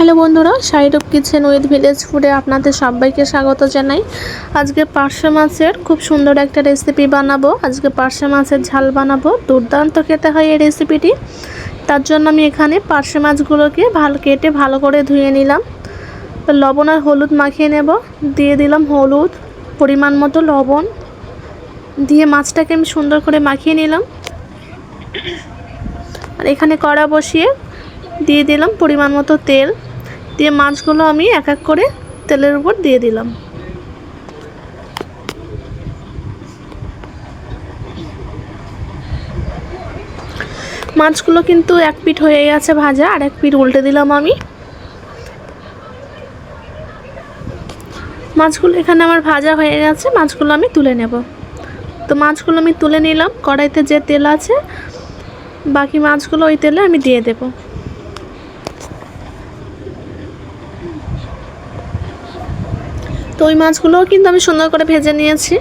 Hello বন্ধুরা, শাহিরুপ kitchen with village ফুডে আপনাদের সবাইকে স্বাগত জানাই। আজকে পার্শে মাছের খুব সুন্দর একটা রেসিপি বানাবো। আজকে পার্শে মাছের ঝাল বানাবো। দুর্দান্ত খেতে হয় এই রেসিপিটি। তার জন্য আমি এখানে পার্শে মাছগুলোকে কেটে ভালো করে ধুয়ে নিলাম। লবণ আর হলুদ মাখিয়ে নেব। দিয়ে দিলাম হলুদ, পরিমাণ মতো লবণ দিয়ে মাছটাকে আমি সুন্দর করে মাখিয়ে নিলাম। আর এখানে কড়া বসিয়ে দিয়ে দিলাম পরিমাণ মতো তেল। দিয়ে মাছগুলো আমি এক এক করে তেলের উপর দিয়ে দিলাম। মাছগুলো কিন্তু এক পিঠ হয়ে গেছে ভাজা, আর এক পিঠ উল্টে দিলাম আমি। মাছগুলো এখানে আমার ভাজা হয়ে গেছে, মাছগুলো আমি তুলে নেব। তো মাছগুলো আমি তুলে নিলাম। কড়াইতে যে তেল আছে বাকি মাছগুলো ওই তেলে আমি দিয়ে দেব। তো ওই মাছগুলোও কিন্তু আমি সুন্দর করে ভেজে নিয়েছি।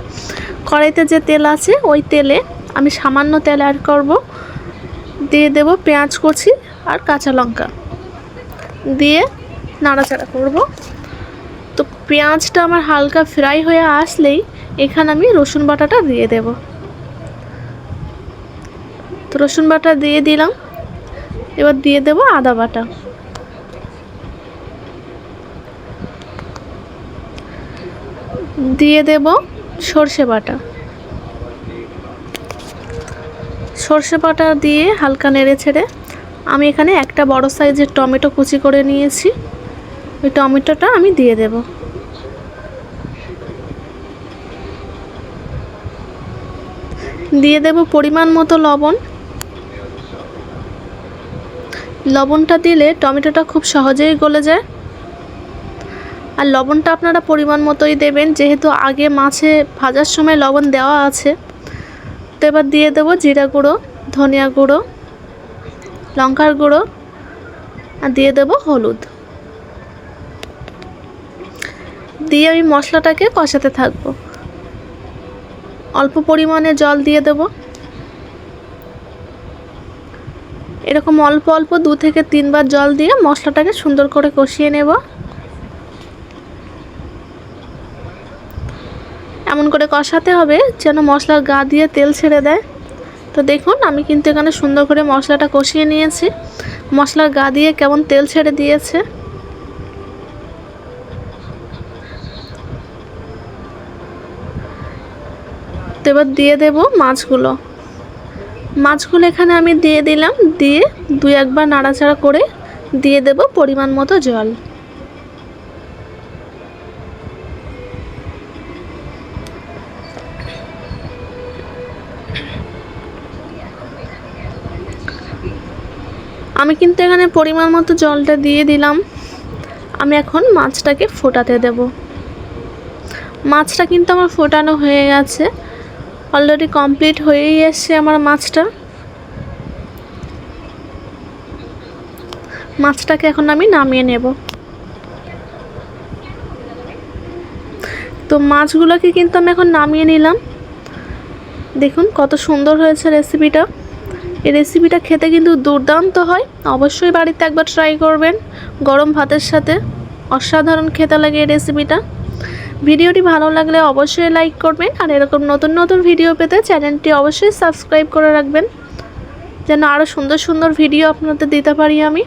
কড়াইতে যে তেল আছে ওই তেলে আমি সামান্য তেল অ্যাড করব। দিয়ে দেব পেঁয়াজ কুচি আর কাঁচা লঙ্কা, দিয়ে নাড়াচাড়া করব। তো পেঁয়াজটা আমার হালকা ফ্রাই হয়ে আসলেই এখানে আমি রসুন বাটাটা দিয়ে দেব। তো রসুন বাটা দিয়ে দিলাম। এবার দিয়ে দেব আদা বাটা, দিয়ে দেব সর্ষে বাটা। সর্ষে বাটা দিয়ে হালকা নেড়ে ছেড়ে আমি এখানে একটা বড় সাইজের টমেটো কুচি করে নিয়েছি, ওই টমেটোটা আমি দিয়ে দেব। দিয়ে দেব পরিমাণ মতো লবণ। লবণটা দিলে টমেটোটা খুব সহজেই গলে যায়। আর লবণটা আপনারা পরিমাণ মতোই দেবেন, যেহেতু আগে মাছে ভাজার সময় লবণ দেওয়া আছে। তো এবার দিয়ে দেবো জিরা গুঁড়ো, ধনিয়া গুঁড়ো, লঙ্কার গুঁড়ো, আর দিয়ে দেবো হলুদ। দিয়ে আমি মশলাটাকে কষাতে থাকবো। অল্প পরিমাণে জল দিয়ে দেব। এরকম অল্প অল্প 2 থেকে 3 বার জল দিয়ে মশলাটাকে সুন্দর করে কষিয়ে নেব। এমন করে কষাতে হবে যেন মশলার গা দিয়ে তেল ছেড়ে দেয়। তো দেখুন আমি কিন্তু এখানে সুন্দর করে মশলাটা কষিয়ে নিয়েছি। মশলার গা দিয়ে কেমন তেল ছেড়ে দিয়েছে। তো এবার দিয়ে দেব মাছগুলো। মাছগুলো এখানে আমি দিয়ে দিলাম। দিয়ে 2-1 বার নাড়াচাড়া করে দিয়ে দেব পরিমাণ মতো জল। আমি কিন্তু এখানে পরিমাণ মতো জলটা দিয়ে দিলাম। আমি এখন মাছটাকে ফোটাতে দেব। মাছটা কিন্তু আমার ফোটানো হয়ে গেছে, অলরেডি কমপ্লিট হয়েই এসছে আমার মাছটা। মাছটাকে এখন আমি নামিয়ে নেব। তো মাছগুলোকে কিন্তু আমি এখন নামিয়ে নিলাম। দেখুন কত সুন্দর হয়েছে রেসিপিটা। এই রেসিপিটা খেতে কিন্তু দুর্দান্ত হয়। অবশ্যই বাড়িতে একবার ট্রাই করবেন গরম ভাতের সাথে। অসাধারণ খেতে লাগে এই রেসিপিটা। ভিডিওটি ভালো লাগলে অবশ্যই লাইক করবেন, আর এরকম নতুন নতুন ভিডিও পেতে চ্যানেলটি অবশ্যই সাবস্ক্রাইব করে রাখবেন, যেন আরও সুন্দর সুন্দর ভিডিও আপনাদের দিতে পারি আমি।